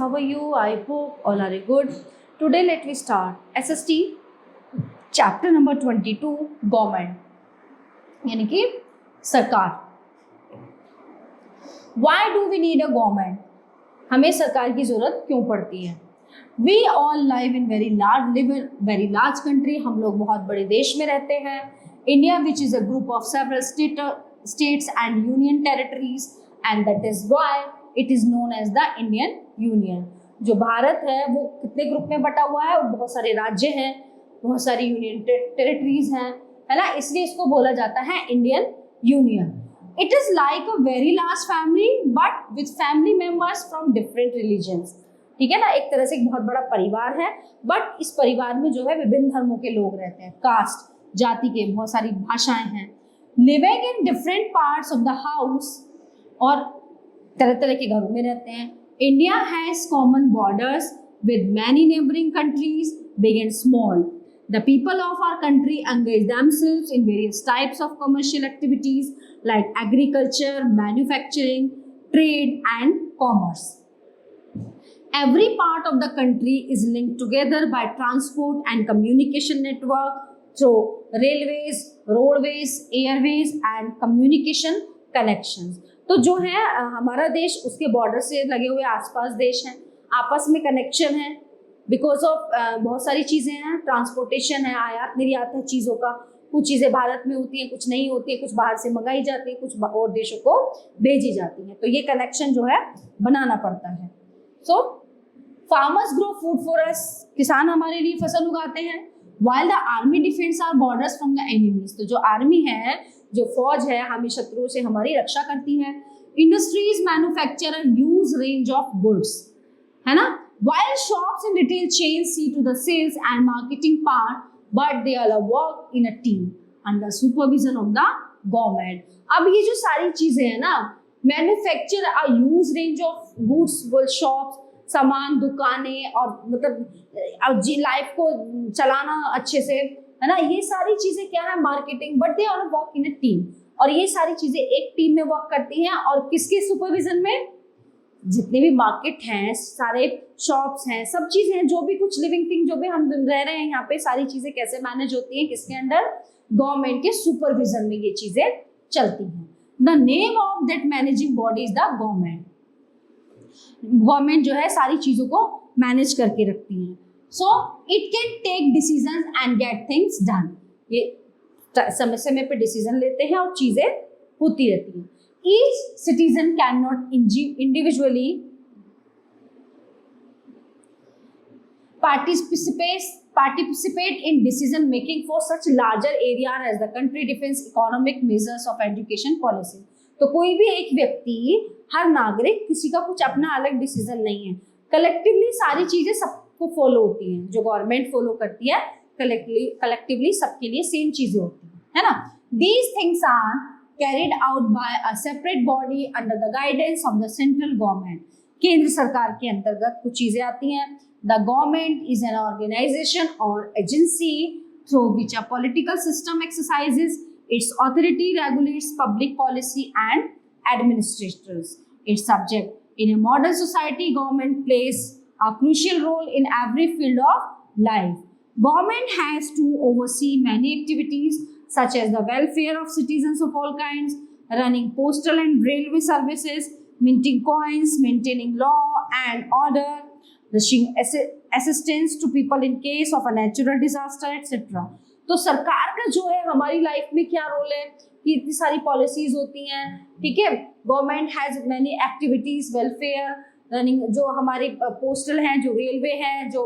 how are you? I hope all are good. Today let me start SST chapter number 22 government यानी कि सरकार. Why do we need a government? हमें सरकार की जरूरत क्यों पड़ती है? We all live in very large country. हम लोग बहुत बड़े देश में रहते हैं. India, which is a group of several states and union territories, and that is why it is known as the Indian Union. जो भारत है वो कितने ग्रुप में बटा हुआ है? बहुत सारे राज्य हैं, बहुत सारी यूनियन टेरिटरीज हैं, है ना, इसलिए इसको बोला जाता है Indian union. It is like a very large family, but with family members from different religions. ठीक है ना, एक तरह से एक बहुत बड़ा परिवार है, बट इस परिवार में जो है विभिन्न धर्मों के लोग रहते हैं, कास्ट जाति के, बहुत सारी भाषाएं हैं. Living in different parts of the house, और तरह तरह के घरों में रहते हैं. India has common borders with many neighbouring countries, big and small. The people of our country engage themselves in various types of commercial activities like agriculture, manufacturing, trade, and commerce. Every part of the country is linked together by transport and communication network through railways, roadways, airways, and communication connections. तो जो है हमारा देश उसके border से लगे हुए आसपास देश हैं, आपस में कनेक्शन है बिकॉज ऑफ बहुत सारी चीज़ें हैं. ट्रांसपोर्टेशन है, आयात निर्यात है चीज़ों का. कुछ चीज़ें भारत में होती हैं, कुछ नहीं होती है, कुछ बाहर से मंगाई जाती है, कुछ और देशों को भेजी जाती हैं. तो ये कनेक्शन जो है बनाना पड़ता है. So farmers grow food for us, किसान हमारे लिए फसल उगाते हैं. While the army defends our borders from the enemies, तो जो आर्मी है, जो फौज है, हमें शत्रुओं से हमारी रक्षा करती है. Industries manufacture a huge range of goods, है ना. While shops and retail chains see to the sales and marketing part, but they all work in a team under supervision of the government. अब ये जो सारी चीजें हैं ना, manufacture a huge range of goods, shops, सामान, दुकानें, और मतलब लाइफ को चलाना अच्छे से, है ना, ये सारी चीजें क्या है, marketing. But they all work in a team, और ये सारी चीजें एक टीम में वर्क करती हैं. और किसके सुपरविजन में? जितने भी मार्केट हैं, सारे शॉप्स हैं, सब चीजें हैं, जो भी कुछ लिविंग थिंग जो भी हम रह रहे हैं यहाँ पे, सारी चीजें कैसे मैनेज होती हैं, किसके अंडर? गवर्नमेंट के सुपरविजन में ये चीजें चलती हैं. The name of that managing body is the government. Government जो है सारी चीजों को मैनेज करके रखती है. So it can take decision and get things done. ये समय समय पे डिसीजन लेते हैं और चीजें होती रहती हैं. Each citizen cannot individually participate in decision making for such larger area as the country defense economic measures of education policy. तो कोई भी एक व्यक्ति, हर नागरिक, किसी का कुछ अपना अलग डिसीजन नहीं है. कलेक्टिवली सारी चीजें सबको फॉलो होती हैं, जो गवर्नमेंट फॉलो करती है कलेक्टिवली सबके लिए सेम चीजें होती हैं, है ना. These things are carried out by a separate body under the guidance of the central government. केंद्र सरकार के अंतर्गत कुछ चीजें आती हैं. The government is an organization or agency through which a political system exercises its authority, regulates public policy and administrators its subject. In a modern society, government plays a crucial role in every field of life. Government has to oversee many activities such as the welfare of citizens of all kinds, running postal and railway services, minting coins, maintaining law and order, rushing assistance to people in case of a natural disaster, etc. तो सरकार का जो है हमारी life में क्या role है कि इतनी सारी पॉलिसीज होती हैं, ठीक है. Government has many activities, welfare, running, जो हमारे पोस्टल हैं, जो रेलवे हैं, जो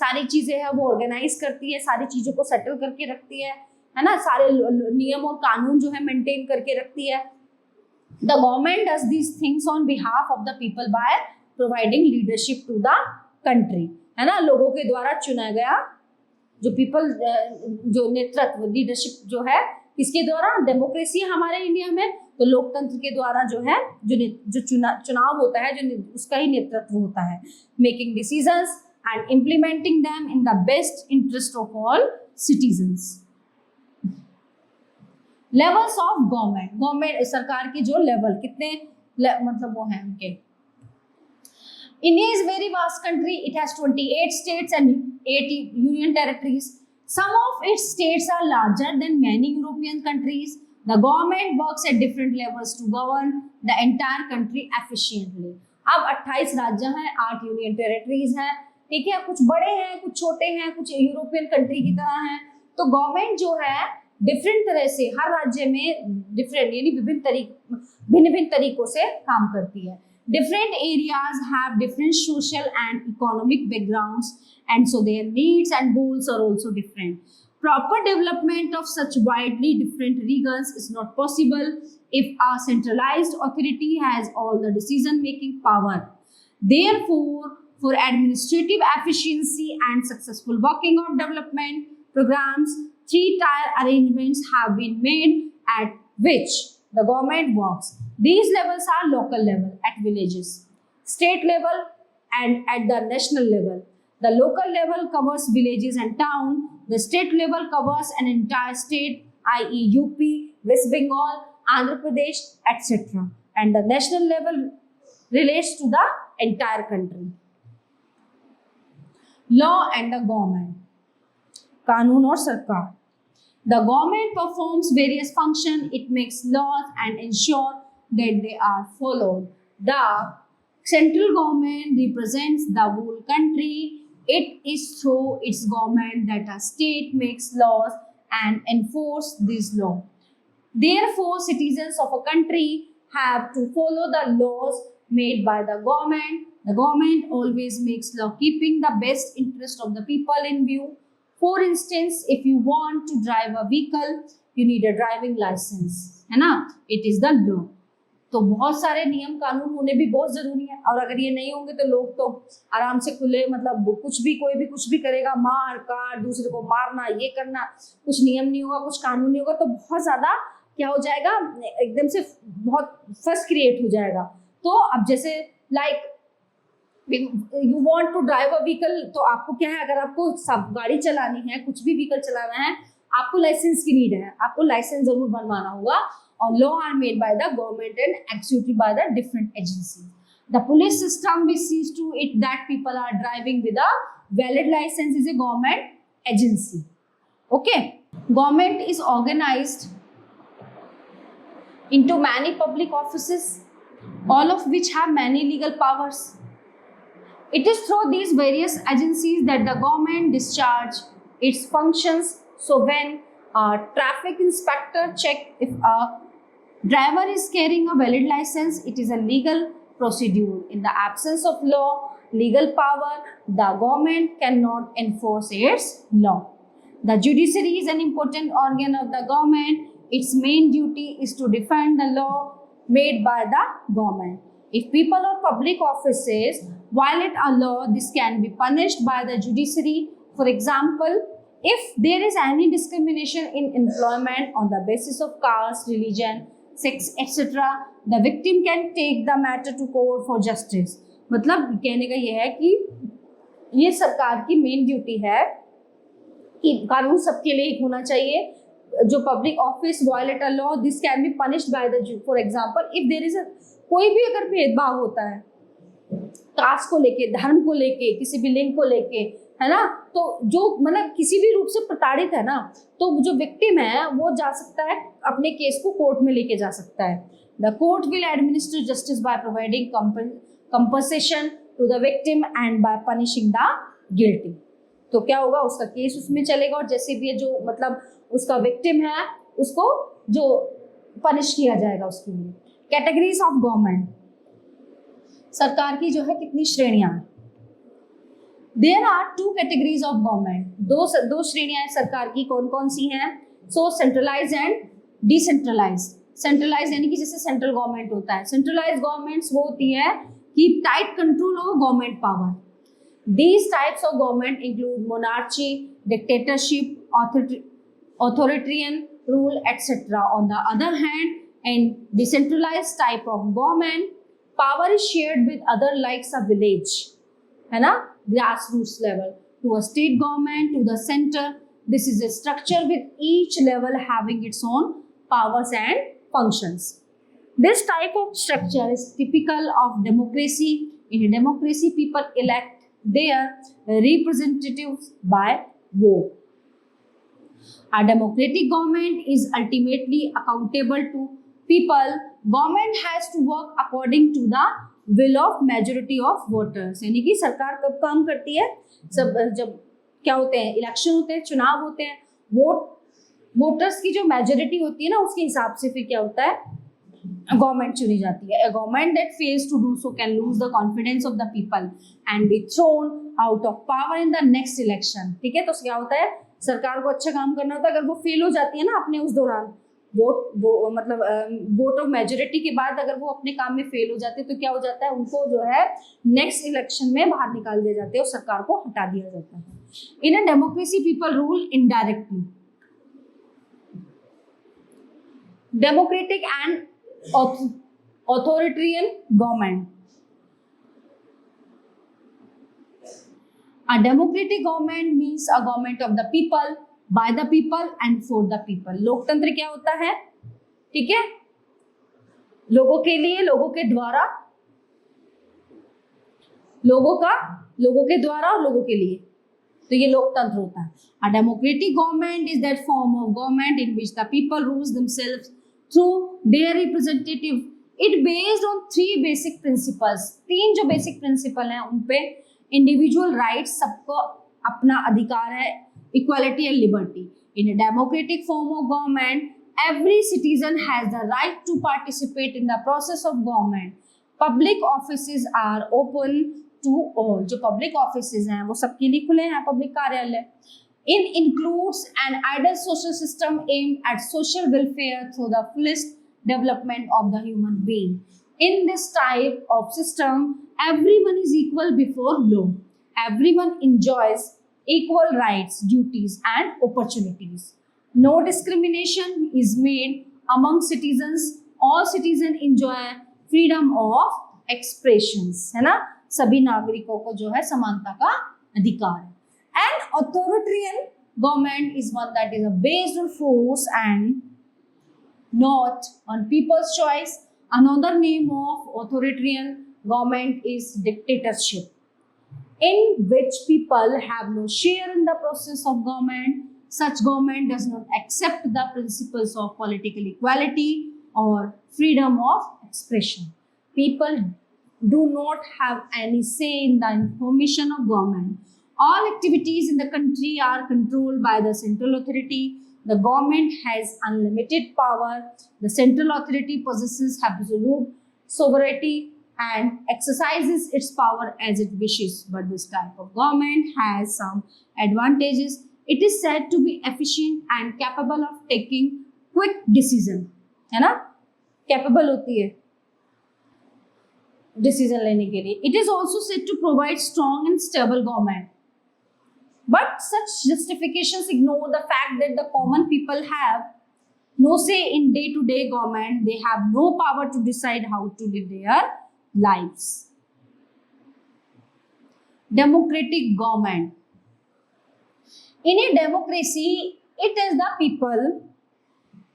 सारी चीजें हैं वो ऑर्गेनाइज करती है, सारी चीजों को सेटल करके रखती है ना, सारे नियम और कानून जो है मेंटेन करके रखती है. The government does these things on behalf of the people by providing leadership to the country, है ना. लोगों के द्वारा चुना गया जो पीपल, जो नेतृत्व, लीडरशिप जो है किसके द्वारा? डेमोक्रेसी है हमारे इंडिया में, तो लोकतंत्र के द्वारा जो है जो चुनाव होता है, जो उसका ही नेतृत्व होता है. Making decisions and implementing them in the best interest of all citizens. Levels of government सरकार के जो लेवल कितने मतलब वो हैं उनके. India is a very vast country. It has 28 states and 80 union territories. Some of its states are larger than many European countries. The government works at different levels to govern the entire country efficiently. अब 28 राज्य हैं, 8 union territories हैं, ठीक है, कुछ बड़े हैं, कुछ छोटे हैं, कुछ यूरोपियन कंट्री की तरह हैं। तो गवर्नमेंट जो है डिफरेंट तरह से हर राज्य में डिफरेंट यानी भिन्न तरीकों से काम करती है। Different areas have different social and economic backgrounds, and so their needs and goals are also different. Proper development of such widely different regions is not possible if a centralized authority has all the decision-making power. Therefore, for administrative efficiency and successful working of development programs, 3-tier arrangements have been made at which the government works. These levels are local level at villages, state level, and at the national level. The local level covers villages and town. The state level covers an entire state, i.e. UP, West Bengal, Andhra Pradesh, etc. And the national level relates to the entire country. Law and the government. कानून और सरकार. The government performs various functions. It makes laws and ensures that they are followed. The central government represents the whole country. It is through its government that a state makes laws and enforces these laws. Therefore, citizens of a country have to follow the laws made by the government. The government always makes law keeping the best interest of the people in view. For instance, if you want to drive a vehicle, you need a driving license, है ना? It is the law. तो बहुत सारे नियम कानून होने भी बहुत जरूरी है, और अगर ये नहीं होंगे तो लोग तो आराम से खुले मतलब कोई भी कुछ भी करेगा, मार काट, दूसरे को मारना, ये करना, कुछ नियम नहीं होगा, कुछ कानून नहीं होगा, तो बहुत ज्यादा क्या हो जाएगा, एकदम से बहुत फर्स्ट क्रिएट हो जाएगा। तो अब जैसे like you want to drive a vehicle, तो आपको क्या है, अगर आपको सब गाड़ी चलानी है, कुछ भी व्हीकल चलाना है, आपको लाइसेंस की नीड है, आपको लाइसेंस जरूर बनवाना होगा। और law are made by the government and executed by the different agency. The police system which sees to it that people are driving with a valid licence is a government agency. Okay, government is organised into many public offices, all of which have many legal powers. It is through these various agencies that the government discharge its functions. So when a traffic inspector checks if a driver is carrying a valid license, it is a legal procedure. In the absence of law, legal power, the government cannot enforce its law. The judiciary is an important organ of the government. Its main duty is to defend the law made by the government. If people or public offices violate a law, this can be punished by the judiciary. For example, if there is any discrimination in employment on the basis of caste, religion, sex, etc., the victim can take the matter to court for justice. मतलब कहने का यह है कि ये सरकार की main duty है कि कानून सबके लिए एक होना चाहिए। जो public office violate a law, this can be punished by the जज। For example, if there is कोई भी अगर भेदभाव होता है कास्ट को लेके, धर्म को लेके, किसी भी लिंग को लेके, है ना, तो जो मतलब किसी भी रूप से प्रताड़ित है ना, तो जो विक्टिम है वो जा सकता है, अपने केस को कोर्ट में लेके जा सकता है। The court will administer justice by providing compensation to the victim and by punishing the guilty. तो क्या होगा, उसका केस उसमें चलेगा, और जैसे भी जो मतलब उसका विक्टिम है उसको जो पनिश किया जाएगा उसके लिए। कैटेगरीज ऑफ गवर्नमेंट, सरकार की जो है कितनी श्रेणियां हैं? There are 2 categories of government. दो श्रेणियां हैं सरकार की, कौन कौन सी हैं? So centralise and decentralise. Centralise यानी कि जैसे सेंट्रल गवर्नमेंट होता है, सेंट्रलाइज गवर्नमेंट्स वो होती है कि tight control of government power. These types of government include monarchy, dictatorship, authoritarian rule, etc. On the other hand, in decentralized type of government, power is shared with other likes a village, है ना, grassroots level, to a state government, to the center. This is a structure with each level having its own powers and functions. This type of structure is typical of democracy. In a democracy, people elect their representatives by vote. A democratic government is ultimately accountable to people. Government has to work according to the will of majority of voters. यानी कि सरकार कब काम करती है? सब जब क्या होते हैं, इलेक्शन होते हैं, चुनाव होते हैं, वोटर्स की जो मेजोरिटी होती है ना, उसके हिसाब से फिर क्या होता है, गवर्नमेंट चुनी जाती है. A government that fails to do so can lose the confidence of the people and be thrown out of power in the next election. ठीक है, तो क्या होता है, सरकार को अच्छा काम करना होता है, अगर वो फेल हो जाती है ना अपने उस दौरान वोट ऑफ मेजोरिटी के बाद अगर वो अपने काम में फेल हो जाते हैं तो क्या हो जाता है, उनको जो है नेक्स्ट इलेक्शन में बाहर निकाल दिया जाते हैं और सरकार को हटा दिया जाता है. In a democracy people rule indirectly. Democratic and authoritarian government. A democratic government means a government of the people, by the people and for the people. लोकतंत्र क्या होता है, ठीक है, लोगों के लिए, लोगों के द्वारा, लोगों के द्वारा और लोगों के लिए, तो ये लोकतंत्र होता है. A democratic government is that form of government in which the people rules themselves through their representative. It based on three basic principles. तीन जो basic principle हैं उन पे individual rights, सबको अपना अधिकार है, equality and liberty. In a democratic form of government, every citizen has the right to participate in the process of government. Public offices are open to all. जो public offices हैं वो सबके लिए खुले हैं, public कार्यालय. It includes an ideal social system aimed at social welfare through the fullest development of the human being. In this type of system, everyone is equal before law. Everyone enjoys equal rights, duties, and opportunities. No discrimination is made among citizens. All citizens enjoy freedom of expressions. है ना, सभी नागरिकों को जो है समानता का अधिकार है. An authoritarian government is one that is based on force and not on people's choice. Another name of authoritarian government is dictatorship, in which people have no share in the process of government. Such government does not accept the principles of political equality or freedom of expression. People do not have any say in the information of government. All activities in the country are controlled by the central authority. The government has unlimited power. The central authority possesses absolute sovereignty and exercises its power as it wishes. But this type of government has some advantages. It is said to be efficient and capable of taking quick decision. है ना, capable होती है decision लेने के लिए. It is also said to provide strong and stable government. But such justifications ignore the fact that the common people have no say in day-to-day government. They have no power to decide how to live their lives. Democratic government. In a democracy, it is the people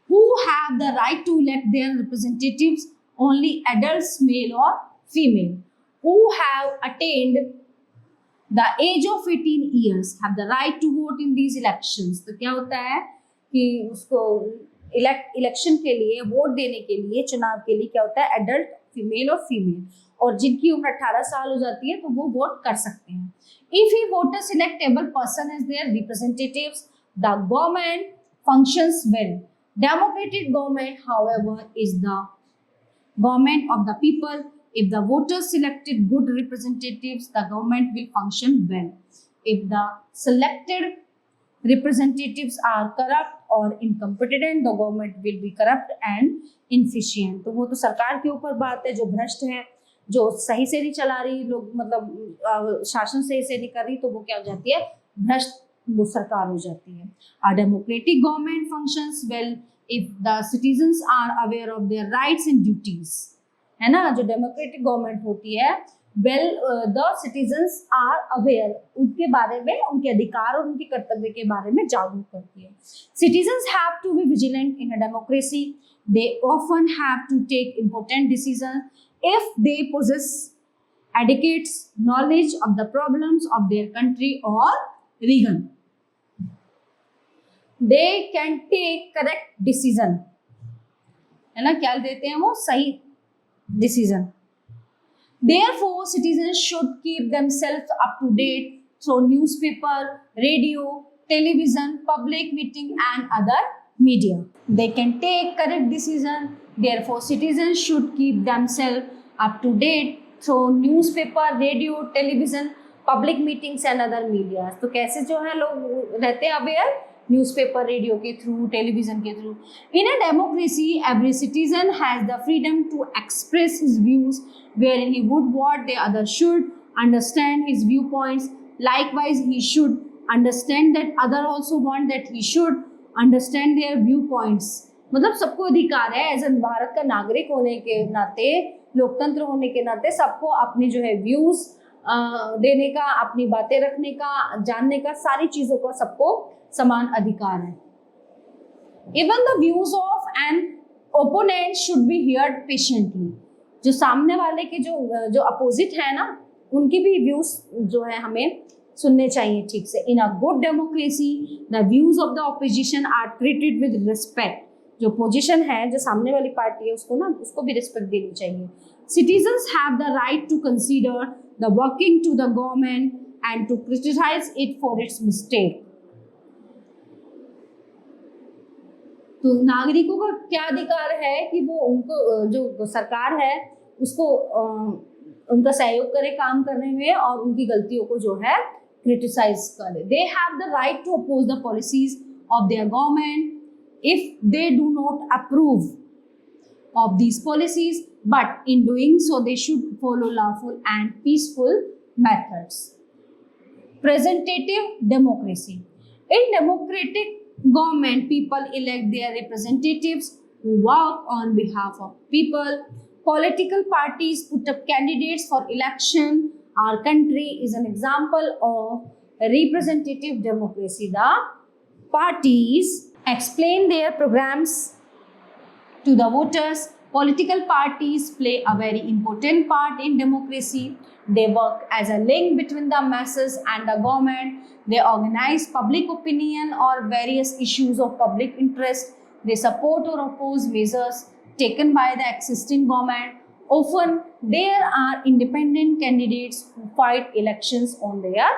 who have the right to elect their representatives. Only adults, male or female, who have attained the age of 18 years have the right to vote in these elections. तो क्या होता है कि उसको election के लिए, vote देने के लिए, चुनाव के लिए क्या होता है, एडल्ट, फीमेल और फीमेल, और जिनकी उम्र 18 साल हो जाती है तो वो वोट कर सकते हैं. If a voter select able person as their representatives, the government functions well. Democratic government, however, is the government of the people. If the voters selected good representatives, the government will function well. If the selected representatives are corrupt or incompetent, the government will be corrupt and inefficient. तो वो तो सरकार के ऊपर बात है, जो भ्रष्ट है, जो सही से नहीं चला रही, लोग मतलब शासन सही से नहीं कर रही, तो वो क्या हो जाती है, भ्रष्ट वो सरकार हो जाती है. A democratic government functions well if the citizens are aware of their rights and duties. है ना, जो डेमोक्रेटिक गवर्नमेंट होती है, well the citizens are aware, उनके बारे में, उनके अधिकार और उनके कर्तव्य के बारे में जागरूक करती है. Citizens have to be vigilant in a democracy. They often have to take important decision. If they possess adequate knowledge of the problems of their country or region. They can take correct decision, है ना, क्या देते हैं वो, सही decision. Therefore, citizens should keep themselves up to date through newspaper, radio, television, public meeting and other media. They can take correct decision. Therefore, citizens should keep themselves up to date through newspaper, radio, television, public meetings and other media. तो कैसे जो है लोग रहते हैं aware, newspaper, radio के through, television के through. In a democracy, every citizen has the freedom to express his views wherein he would what the other should understand his viewpoints. Likewise, he should understand that other also want that he should understand their viewpoints. मतलब सबको अधिकार है as an Bharat का नागरिक होने के नाते, लोकतंत्र होने के नाते सबको अपने जो है व्यूज देने का, अपनी बातें रखने का, जानने का, सारी चीजों का सबको समान अधिकार है. Even the views of an opponent should be heard patiently. जो सामने वाले के जो अपोजिट है ना, उनकी भी व्यूज जो है हमें सुनने चाहिए ठीक से. In a good democracy the views of the opposition are treated with respect. जो पोजीशन है, जो सामने वाली पार्टी है, उसको भी रिस्पेक्ट देनी चाहिए. Citizens have the right to consider the working to the government and to criticise it for its mistake. तो नागरिकों का क्या अधिकार है कि वो उनको, जो सरकार है उसको उनका सहयोग करे काम करने में और उनकी गलतियों को जो है क्रिटिसाइज करे. They have the right to oppose the policies of their government if they do not approve of these policies, but in doing so they should follow lawful and peaceful methods. Representative democracy. In democratic government, people elect their representatives who work on behalf of people. Political parties put up candidates for election. Our country is an example of representative democracy. The parties explain their programs to the voters. Political parties play a very important part in democracy. They work as a link between the masses and the government. They organize public opinion or various issues of public interest. They support or oppose measures taken by the existing government. Often there are independent candidates who fight elections on their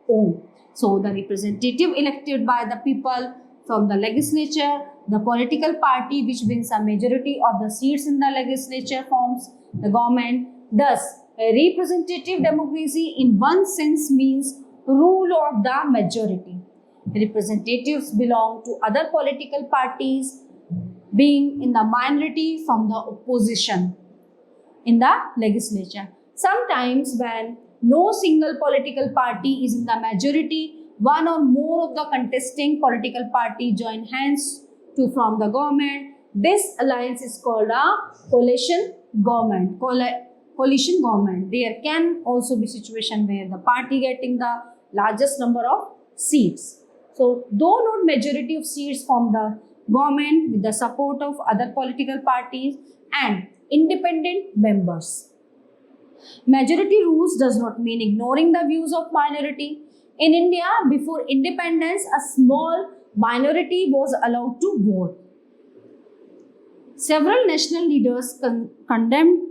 own. So the representative elected by the people from the legislature, the political party which wins a majority of the seats in the legislature forms the government. Thus, a representative democracy in one sense means rule of the majority. Representatives belong to other political parties being in the minority from the opposition in the legislature. Sometimes when no single political party is in the majority, one or more of the contesting political party join hands to form the government. This alliance is called a coalition government. Coalition government. There can also be situation where the party getting the largest number of seats. So, though not majority of seats form the government with the support of other political parties and independent members. Majority rules does not mean ignoring the views of minority. In India, before independence, a small minority was allowed to vote. Several national leaders condemned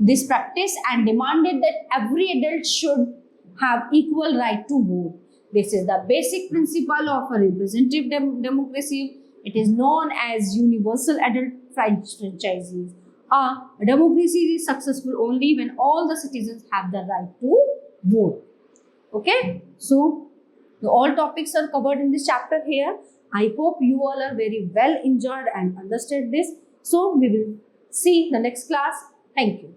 this practice and demanded that every adult should have equal right to vote. This is the basic principle of a representative democracy. It is known as universal adult franchises. A democracy is successful only when all the citizens have the right to vote. Okay, so all topics are covered in this chapter here. I hope you all are very well enjoyed and understood this. So we will see the next class. Thank you.